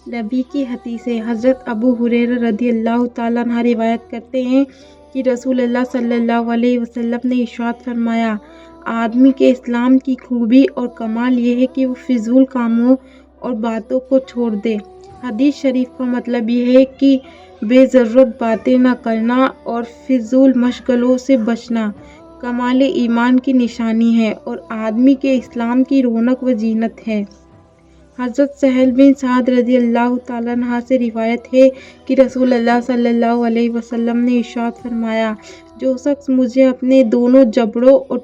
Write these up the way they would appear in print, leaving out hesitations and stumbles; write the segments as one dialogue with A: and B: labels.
A: نبی کی حدیث ہے۔ حضرت ابو ہریرہ رضی اللہ تعالیٰ عنہ روایت کرتے ہیں کہ رسول اللہ صلی اللہ علیہ وسلم نے ارشاد فرمایا، آدمی کے اسلام کی خوبی اور کمال یہ ہے کہ وہ فضول کاموں اور باتوں کو چھوڑ دے۔ حدیث شریف کا مطلب یہ ہے کہ بے ضرورت باتیں نہ کرنا اور فضول مشغلوں سے بچنا کمال ایمان کی نشانی ہے اور آدمی کے اسلام کی رونق و زینت ہے۔ حضرت سہل بن سعد رضی اللہ تعالیٰ عنہ سے روایت ہے کہ رسول اللہ صلی اللہ علیہ وسلم نے ارشاد فرمایا، جو شخص مجھے اپنے دونوں جبڑوں اور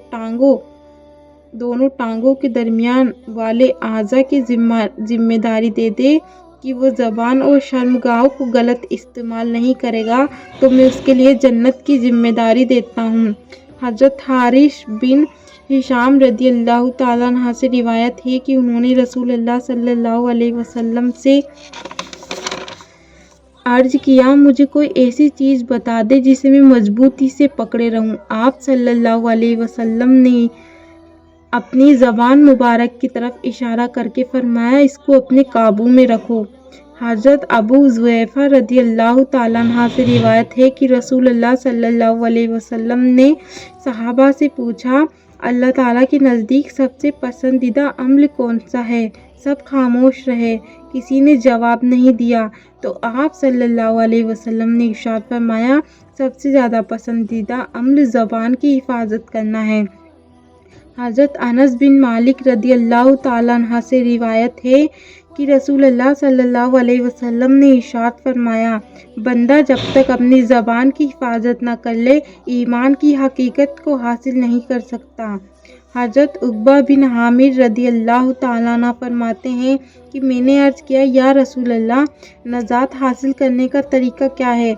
A: دونوں ٹانگوں کے درمیان والے اعضاء کی ذمہ داری دے دے کہ وہ زبان اور شرمگاہوں کو غلط استعمال نہیں کرے گا تو میں اس کے لیے جنت کی ذمہ داری دیتا ہوں۔ حضرت حارث بن ہشام رضی اللہ تعالیٰ عنہ سے روایت ہے کہ انہوں نے رسول اللہ صلی اللہ علیہ وسلم سے عرض کیا، مجھے کوئی ایسی چیز بتا دے جسے میں مضبوطی سے پکڑے رہوں۔ آپ صلی اللہ علیہ وسلم نے اپنی زبان مبارک کی طرف اشارہ کر کے فرمایا، اس کو اپنے قابو میں رکھو۔ حضرت ابو ذؤیفہ رضی اللہ تعالیٰ عنہ سے روایت ہے کہ رسول اللہ صلی اللہ علیہ وسلم نے صحابہ سے پوچھا، اللہ تعالیٰ کے نزدیک سب سے پسندیدہ عمل کون سا ہے؟ سب خاموش رہے، کسی نے جواب نہیں دیا تو آپ صلی اللہ علیہ وسلم نے ارشاد فرمایا، سب سے زیادہ پسندیدہ عمل زبان کی حفاظت کرنا ہے۔ حضرت انس بن مالک رضی اللہ تعالیٰ عنہ سے روایت ہے کہ رسول اللہ صلی اللہ علیہ وسلم نے ارشاد فرمایا، بندہ جب تک اپنی زبان کی حفاظت نہ کر لے ایمان کی حقیقت کو حاصل نہیں کر سکتا۔ حضرت عقبہ بن عامر رضی اللہ تعالیٰ عنہ فرماتے ہیں کہ میں نے عرض کیا، یا رسول اللہ، نجات حاصل کرنے کا طریقہ کیا ہے؟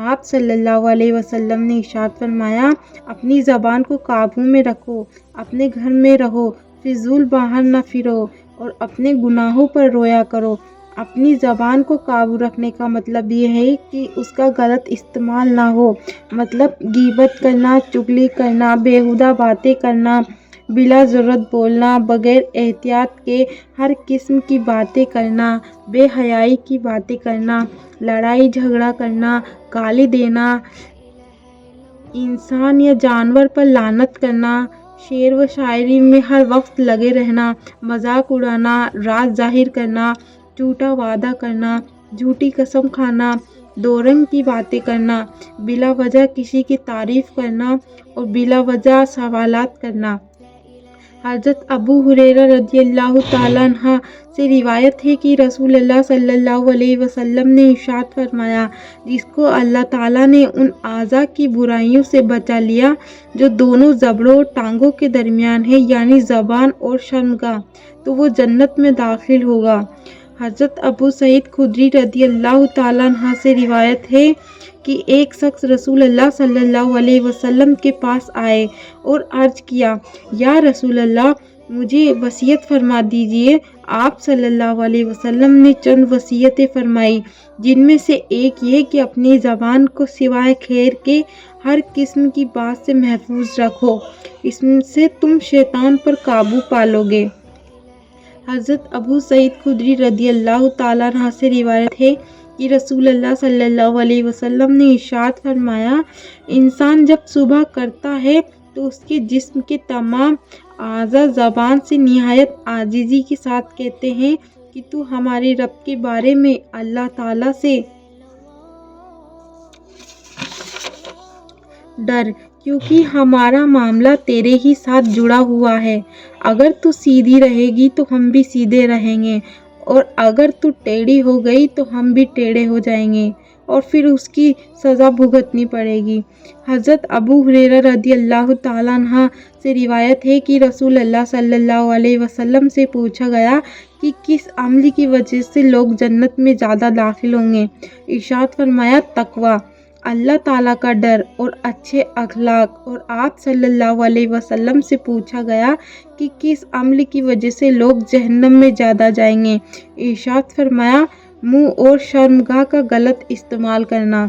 A: آپ صلی اللہ علیہ وسلم نے ارشاد فرمایا، اپنی زبان کو قابو میں رکھو، اپنے گھر میں رہو، فضول باہر نہ پھرو اور اپنے گناہوں پر رویا کرو۔ اپنی زبان کو قابو رکھنے کا مطلب یہ ہے کہ اس کا غلط استعمال نہ ہو، مطلب غیبت کرنا، چغلی کرنا، بیہودہ باتیں کرنا، بلا ضرورت بولنا، بغیر احتیاط کے ہر قسم کی باتیں کرنا، بے حیائی کی باتیں کرنا، لڑائی جھگڑا کرنا، گالی دینا، انسان یا جانور پر لعنت کرنا، شعر و شاعری میں ہر وقت لگے رہنا، مذاق اڑانا، راز ظاہر کرنا، جھوٹا وعدہ کرنا، جھوٹی قسم کھانا، دو رنگ کی باتیں کرنا، بلا وجہ کسی کی تعریف کرنا اور بلا وجہ سوالات کرنا۔ حضرت ابو ہریرہ رضی اللہ تعالیٰ عنہ سے روایت ہے کہ رسول اللہ صلی اللہ علیہ وسلم نے ارشاد فرمایا، جس کو اللہ تعالیٰ نے ان اعضاء کی برائیوں سے بچا لیا جو دونوں جبڑوں اور ٹانگوں کے درمیان ہے، یعنی زبان اور شرمگاہ، تو وہ جنت میں داخل ہوگا۔ حضرت ابو سعید خدری رضی اللہ تعالیٰ عنہ سے روایت ہے کہ ایک شخص رسول اللہ صلی اللہ علیہ وسلم کے پاس آئے اور عرض کیا، یا رسول اللہ، مجھے وصیت فرما دیجیے۔ آپ صلی اللہ علیہ وسلم نے چند وصیتیں فرمائی، جن میں سے ایک یہ کہ اپنی زبان کو سوائے خیر کے ہر قسم کی بات سے محفوظ رکھو، اس سے تم شیطان پر قابو پالو گے۔ حضرت ابو سعید خدری رضی اللہ تعالیٰ عنہ سے روایت ہے کہ رسول اللہ صلی اللہ علیہ وسلم نے ارشاد فرمایا، انسان جب صبح کرتا ہے تو اس کے جسم کے تمام اعضاء زبان سے نہایت عاجزی کے ساتھ کہتے ہیں کہ تو ہمارے رب کے بارے میں اللہ تعالیٰ سے ڈر، کیونکہ ہمارا معاملہ تیرے ہی ساتھ جڑا ہوا ہے۔ اگر تو سیدھی رہے گی تو ہم بھی سیدھے رہیں گے اور اگر تو ٹیڑھی ہو گئی تو ہم بھی ٹیڑھے ہو جائیں گے اور پھر اس کی سزا بھگتنی پڑے گی۔ حضرت ابو ہریرہ رضی اللہ تعالیٰ عنہ سے روایت ہے کہ رسول اللہ صلی اللہ علیہ وسلم سے پوچھا گیا کہ کس عمل کی وجہ سے لوگ جنت میں زیادہ داخل ہوں گے؟ ارشاد فرمایا، تقویٰ، اللہ تعالیٰ کا ڈر اور اچھے اخلاق۔ اور آپ صلی اللہ علیہ وسلم سے پوچھا گیا کہ کس عمل کی وجہ سے لوگ جہنم میں زیادہ جائیں گے؟ ارشاد فرمایا، منہ اور شرمگاہ کا غلط استعمال کرنا۔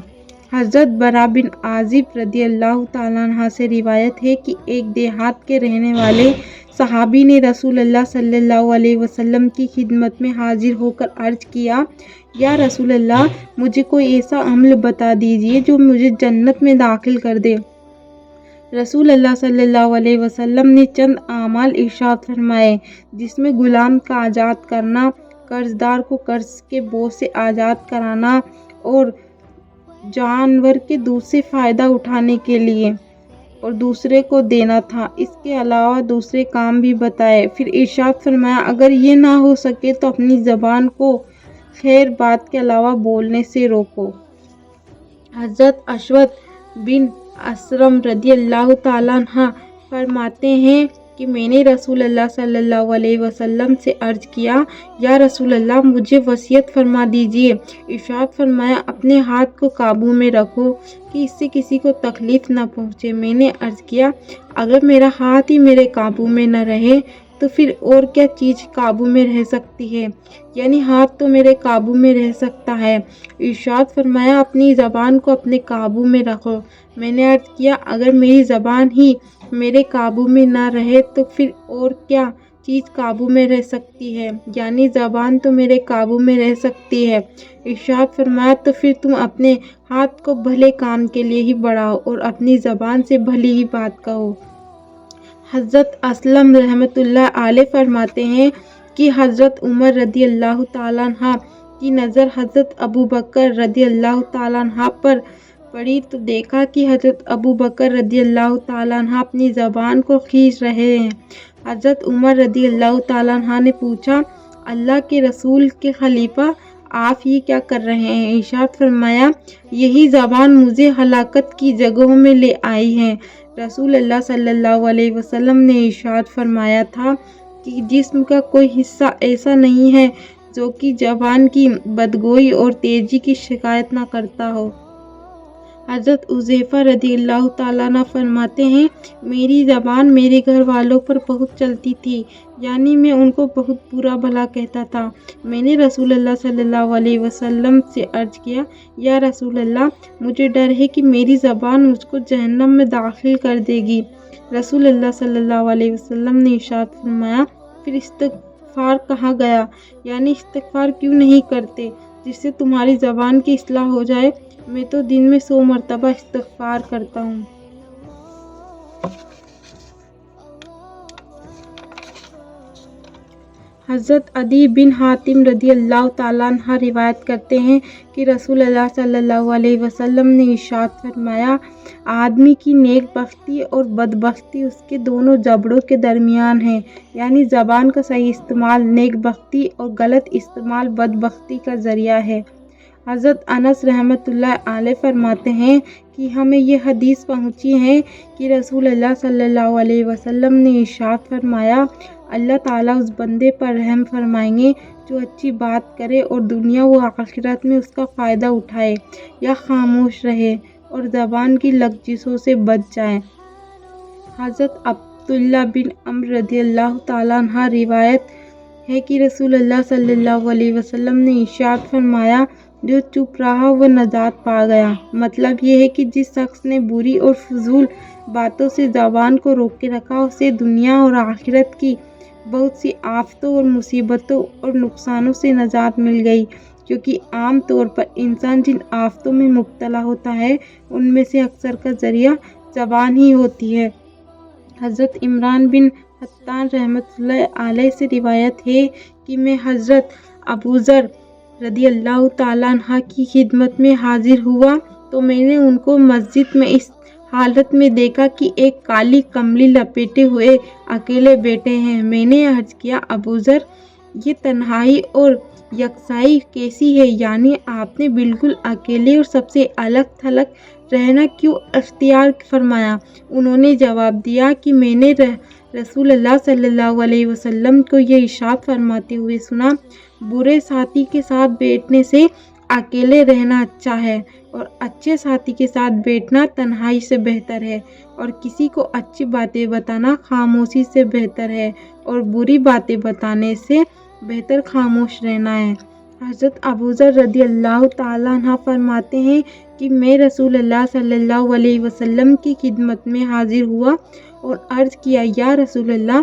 A: حضرت براء بن عازب رضی اللہ تعالیٰ عنہ سے روایت ہے کہ ایک دیہات کے رہنے والے صحابی نے رسول اللہ صلی اللہ علیہ وسلم کی خدمت میں حاضر ہو کر عرض کیا، یا رسول اللہ، مجھے کوئی ایسا عمل بتا دیجیے جو مجھے جنت میں داخل کر دے۔ رسول اللہ صلی اللہ علیہ وسلم نے چند اعمال ارشاد فرمائے، جس میں غلام کا آزاد کرنا، قرض دار کو قرض کے بوجھ سے آزاد کرانا اور جانور کے دودھ سے فائدہ اٹھانے کے لیے اور دوسرے کو دینا تھا۔ اس کے علاوہ دوسرے کام بھی بتائے۔ پھر ارشاد فرمایا، اگر یہ نہ ہو سکے تو اپنی زبان کو خیر بات کے علاوہ بولنے سے روکو۔ حضرت اسود بن اسرم رضی اللہ تعالیٰ عنہ فرماتے ہیں کہ میں نے رسول اللہ صلی اللہ علیہ وسلم سے عرض کیا، یا رسول اللہ، مجھے وصیت فرما دیجیے۔ ارشاد فرمایا، اپنے ہاتھ کو قابو میں رکھو کہ اس سے کسی کو تکلیف نہ پہنچے۔ میں نے عرض کیا، اگر میرا ہاتھ ہی میرے قابو میں نہ رہے تو پھر اور کیا چیز قابو میں رہ سکتی ہے؟ یعنی ہاتھ تو میرے قابو میں رہ سکتا ہے۔ ارشاد فرمایا، اپنی زبان کو اپنے قابو میں رکھو۔ میں نے عرض کیا، اگر میری زبان ہی میرے قابو میں نہ رہے تو پھر اور کیا چیز قابو میں رہ سکتی ہے؟ یعنی زبان تو میرے قابو میں رہ سکتی ہے۔ ارشاد فرمایا، تو پھر تم اپنے ہاتھ کو بھلے کام کے لیے ہی بڑھاؤ اور اپنی زبان سے بھلی ہی بات کہو۔ حضرت اسلم رحمۃ اللہ علیہ فرماتے ہیں کہ حضرت عمر رضی اللہ تعالیٰ عنہ کی نظر حضرت ابوبکر رضی اللہ تعالیٰ عنہ پر پڑی تو دیکھا کہ حضرت ابوبکر رضی اللہ تعالیٰ عنہ اپنی زبان کو کھینچ رہے ہیں۔ حضرت عمر رضی اللہ تعالیٰ عنہ نے پوچھا، اللہ کے رسول کے خلیفہ، آپ یہ کیا کر رہے ہیں؟ ارشاد فرمایا، یہی زبان مجھے ہلاکت کی جگہوں میں لے آئی ہے۔ رسول اللہ صلی اللہ علیہ وسلم نے ارشاد فرمایا تھا کہ جسم کا کوئی حصہ ایسا نہیں ہے جو کہ زبان کی بدگوئی اور تیزی کی شکایت نہ کرتا ہو۔ حضرت حذیفہ رضی اللہ تعالیٰ عنہ فرماتے ہیں، میری زبان میرے گھر والوں پر بہت چلتی تھی، یعنی میں ان کو بہت برا بھلا کہتا تھا۔ میں نے رسول اللہ صلی اللہ علیہ وسلم سے عرض کیا، یا رسول اللہ، مجھے ڈر ہے کہ میری زبان مجھ کو جہنم میں داخل کر دے گی۔ رسول اللہ صلی اللہ علیہ وسلم نے ارشاد فرمایا، پھر استغفار کہاں گیا؟ یعنی استغفار کیوں نہیں کرتے جس سے تمہاری زبان کی اصلاح ہو جائے؟ میں تو دن میں 100 مرتبہ استغفار کرتا ہوں۔ حضرت عدی بن حاتم رضی اللہ تعالیٰ عنہ روایت کرتے ہیں کہ رسول اللہ صلی اللہ علیہ وسلم نے ارشاد فرمایا، آدمی کی نیک بختی اور بدبختی اس کے دونوں جبڑوں کے درمیان ہے، یعنی زبان کا صحیح استعمال نیک بختی اور غلط استعمال بدبختی کا ذریعہ ہے۔ حضرت انس رحمۃ اللہ علیہ فرماتے ہیں کہ ہمیں یہ حدیث پہنچی ہے کہ رسول اللہ صلی اللہ علیہ وسلم نے ارشاد فرمایا، اللہ تعالیٰ اس بندے پر رحم فرمائیں گے جو اچھی بات کرے اور دنیا و آخرت میں اس کا فائدہ اٹھائے یا خاموش رہے اور زبان کی لغزشوں سے بچ جائے۔ حضرت عبداللہ بن عمرو رضی اللہ تعالیٰ عنہ روایت ہے کہ رسول اللہ صلی اللہ علیہ وسلم نے ارشاد فرمایا، جو چپ رہا وہ نجات پا گیا۔ مطلب یہ ہے کہ جس شخص نے بری اور فضول باتوں سے زبان کو روک کے رکھا، اسے دنیا اور آخرت کی بہت سی آفتوں اور مصیبتوں اور نقصانوں سے نجات مل گئی، کیونکہ عام طور پر انسان جن آفتوں میں مبتلا ہوتا ہے ان میں سے اکثر کا ذریعہ زبان ہی ہوتی ہے۔ حضرت عمران بن حطان رحمۃ اللہ علیہ سے روایت ہے کہ میں حضرت ابوذر رضی اللہ تعالیٰ عنہ کی خدمت میں حاضر ہوا تو میں نے ان کو مسجد میں اس حالت میں دیکھا کہ ایک کالی کملی لپیٹے ہوئے اکیلے بیٹھے ہیں۔ میں نے عرض کیا، ابوذر، یہ تنہائی اور یکسائی کیسی ہے؟ یعنی آپ نے بالکل اکیلے اور سب سے الگ تھلگ رہنا کیوں اختیار فرمایا؟ انہوں نے جواب دیا کہ میں نے رسول اللہ صلی اللہ علیہ وسلم کو یہ ارشاد فرماتے ہوئے سنا، برے ساتھی کے ساتھ بیٹھنے سے اکیلے رہنا اچھا ہے اور اچھے ساتھی کے ساتھ بیٹھنا تنہائی سے بہتر ہے، اور کسی کو اچھی باتیں بتانا خاموشی سے بہتر ہے اور بری باتیں بتانے سے بہتر خاموش رہنا ہے۔ حضرت ابوذر رضی اللہ تعالیٰ عنہ فرماتے ہیں کہ میں رسول اللہ صلی اللہ علیہ وسلم کی خدمت میں حاضر ہوا اور عرض کیا، یا رسول اللہ،